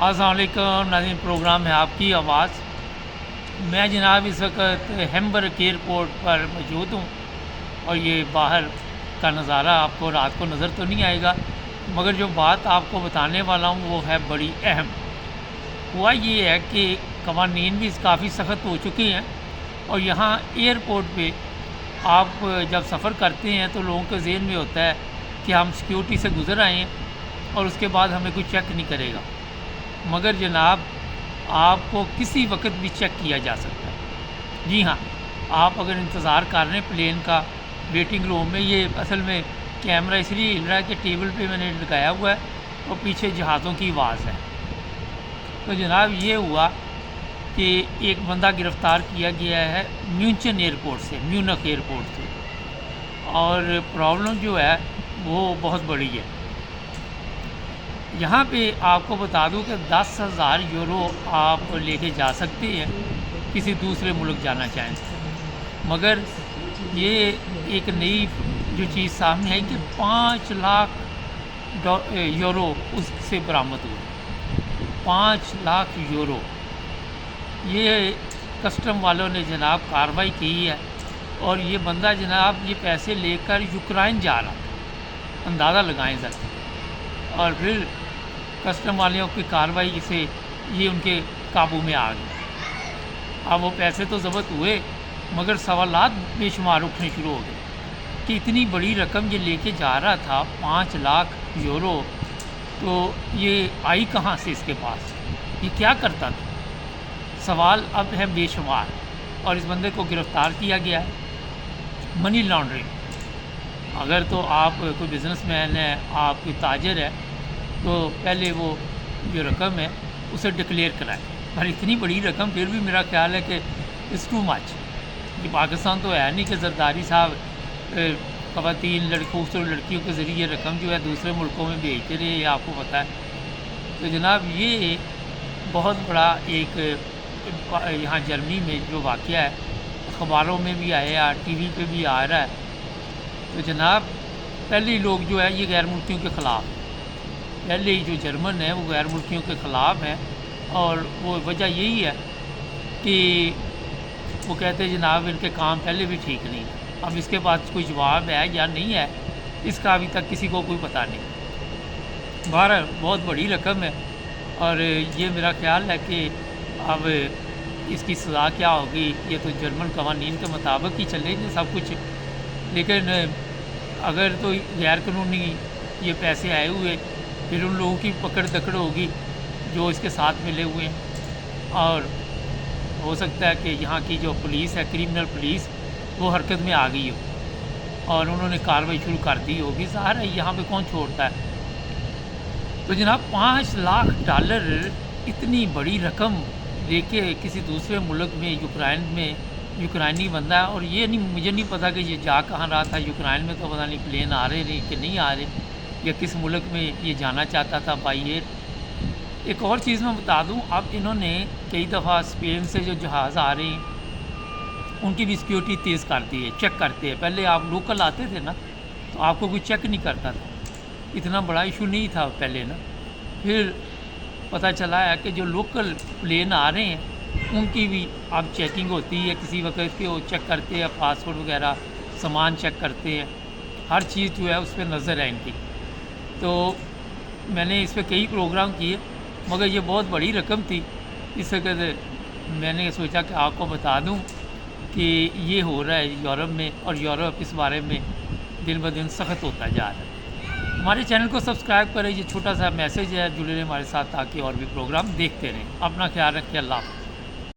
अस्सलाम वालेकुम नाज़रीन, प्रोग्राम है आपकी आवाज़। मैं जनाब इस वक्त हैम्बर्ग एयरपोर्ट पर मौजूद हूँ और ये बाहर का नज़ारा आपको रात को नज़र तो नहीं आएगा, मगर जो बात आपको बताने वाला हूँ वो है बड़ी अहम। हुआ ये है कि कवानीन भी काफ़ी सख्त हो चुके हैं और यहाँ एयरपोर्ट पे आप जब सफ़र करते हैं तो लोगों के ज़हन में होता है कि हम सिक्योरिटी से गुज़र आए हैं और उसके बाद हमें कोई चेक नहीं करेगा, मगर जनाब आपको किसी वक्त भी चेक किया जा सकता है। जी हाँ, आप अगर इंतज़ार कर रहे हैं प्लेन का वेटिंग रूम में, ये असल में कैमरा इसलिए हिल रहा है कि टेबल पे मैंने लगाया हुआ है और पीछे जहाज़ों की आवाज़ है। तो जनाब ये हुआ कि एक बंदा गिरफ़्तार किया गया है म्यूनचन एयरपोर्ट से, म्यूनख एयरपोर्ट से, और प्रॉब्लम जो है वो बहुत बड़ी है। यहाँ पे आपको बता दूँ कि 10,000 यूरो आप लेके जा सकते हैं किसी दूसरे मुल्क जाना चाहें, मगर ये एक नई जो चीज़ सामने आई कि 5 लाख यूरो उससे बरामद हुए। 5 लाख यूरो ये कस्टम वालों ने जनाब कार्रवाई की है और ये बंदा जनाब ये पैसे लेकर यूक्रेन जा रहा था, अंदाज़ा लगाएं ज़रा। और फिर कस्टम वालों की कार्रवाई से ये उनके काबू में आ गया। अब वो पैसे तो ज़ब्त हुए मगर सवालात बेशुमार उठने शुरू हो गए कि इतनी बड़ी रकम ये लेके जा रहा था, 5 लाख यूरो, तो ये आई कहाँ से इसके पास, ये क्या करता था। सवाल अब है बेशुमार और इस बंदे को गिरफ़्तार किया गया है। मनी लॉन्ड्रिंग, अगर तो आप कोई बिज़नेसमैन है, आप कोई ताजर है, तो पहले वो जो रकम है उसे डिक्लेयर कराएं। पर इतनी बड़ी रकम फिर भी मेरा ख्याल है कि इट्स टू मच। ये पाकिस्तान तो है नहीं कि जरदारी साहब ख़वातीन खूबसूरत लड़कियों के ज़रिए रकम जो है दूसरे मुल्कों में भेजते रहे, ये आपको पता है। तो जनाब ये बहुत बड़ा एक यहाँ जर्मनी में जो वाक़या है, अखबारों में भी आया, टीवी पे भी आ रहा है। तो जनाब पहले ही लोग जो है ये गैर मुल्कियों के ख़िलाफ़, पहले ही जो जर्मन है वो गैर मुल्कियों के ख़िलाफ़ है, और वो वजह यही है कि वो कहते हैं जनाब इनके काम पहले भी ठीक नहीं है। अब इसके पास कोई जवाब है या नहीं है, इसका अभी तक किसी को कोई पता नहीं। बहरहाल बहुत बड़ी रकम है और ये मेरा ख़्याल है कि अब इसकी सज़ा क्या होगी, ये तो जर्मन कवानीन के मुताबिक ही चलेंगे सब कुछ। लेकिन अगर तो गैर कानूनी ये पैसे आए हुए, फिर उन लोगों की पकड़ दकड़ होगी जो इसके साथ मिले हुए हैं, और हो सकता है कि यहाँ की जो पुलिस है, क्रिमिनल पुलिस, वो हरकत में आ गई हो और उन्होंने कार्रवाई शुरू कर दी होगी। ज़ाहिर है यहाँ पे कौन छोड़ता है। तो जनाब 5 लाख डॉलर इतनी बड़ी रकम लेके किसी दूसरे मुल्क में, यूक्रेन में, यूक्रेनी बंदा है, और ये नहीं, मुझे नहीं पता कि ये जा कहाँ रहा था। यूक्रेन में तो पता नहीं प्लेन आ रहे कि नहीं आ रहे, या किस मुल्क में ये जाना चाहता था बाई एयर। एक और चीज़ मैं बता दूं, अब इन्होंने कई दफ़ा स्पेन से जो जहाज़ आ रहे हैं उनकी भी सिक्योरिटी तेज़ कर दी है, चेक करते हैं। पहले आप लोकल आते थे ना तो आपको कोई चेक नहीं करता था, इतना बड़ा इशू नहीं था पहले ना। फिर पता चला है कि जो लोकल प्लेन आ रहे हैं उनकी भी अब चेकिंग होती है, किसी वक्त के वो चेक करते हैं, पासपोर्ट वगैरह सामान चेक करते हैं, हर चीज़ जो है उस पर नज़र है इनकी। तो मैंने इस पर कई प्रोग्राम किए, मगर ये बहुत बड़ी रकम थी, इस वक्त मैंने सोचा कि आपको बता दूं कि ये हो रहा है यूरोप में, और यूरोप इस बारे में दिन ब दिन सख्त होता जा रहा है। हमारे चैनल को सब्सक्राइब करें, ये छोटा सा मैसेज है, जुड़े रहें हमारे साथ ताकि और भी प्रोग्राम देखते रहें। अपना ख्याल रखें, अल्लाह हाफ़िज़।